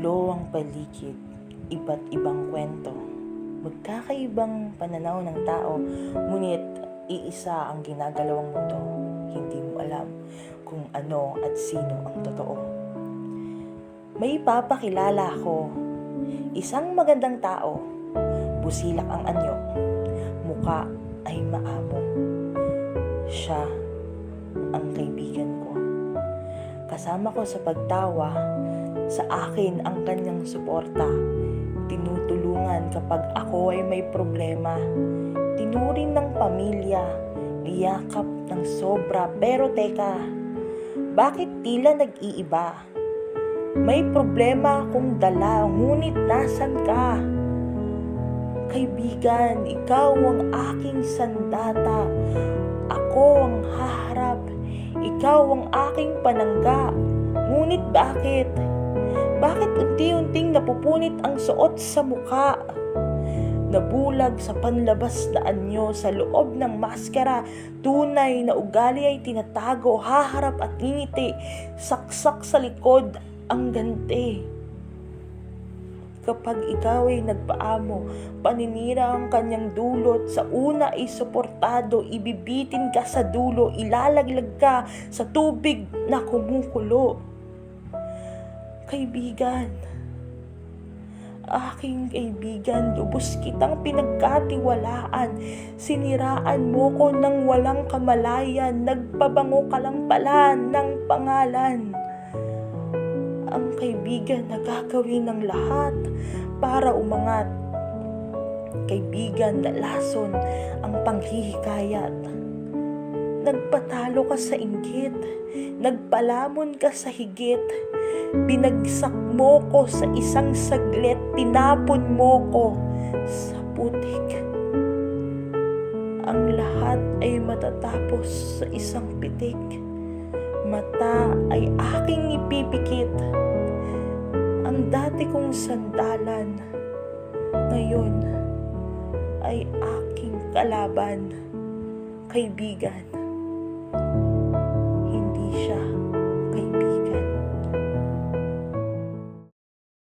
Magulo ang paligid, iba't ibang kwento. Magkakaibang pananaw ng tao, ngunit iisa ang ginagalawang mundo. Hindi mo alam kung ano at sino ang totoo. May papakilala ako, isang magandang tao, busilak ang anyo, muka ay maamo. Siya ang kaibigan ko. Kasama ko sa pagtawa, sa akin ang kanyang suporta. Tinutulungan kapag ako ay may problema. Tinuring ng pamilya, iyakap ng sobra. Pero teka, bakit tila nag-iiba? May problema akong dala, ngunit nasan ka? Kaibigan, ikaw ang aking sandata. Ako ang haharap. Ikaw ang aking panangga. Ngunit bakit? Bakit unti-unting napupunit ang suot sa mukha? Nabulag sa panlabas na anyo, sa loob ng maskara, tunay na ugali ay tinatago, haharap at ngingiti, saksak sa likod ang ganti. Kapag ikaw ay nagpaamo, paninira ang kanyang dulot, sa una ay suportado, ibibitin ka sa dulo, ilalaglag ka sa tubig na kumukulo. Kaibigan, aking kaibigan, lubos kitang pinagkatiwalaan, siniraan mo ko ng walang kamalayan, nagpabango ka lang pala ng pangalan. Ang kaibigan na gagawin ng lahat para umangat. Kaibigan na lason ang panghihikayat. Nagpatalo ka sa inggit, nagpalamon ka sa higit, binagsak mo ko sa isang saglit, tinapon mo ko sa putik. Ang lahat ay matatapos sa isang pitik. Mata ay aking ipipikit. Ang dati kong sandalan, ngayon ay aking kalaban. Kaibigan, hindi siya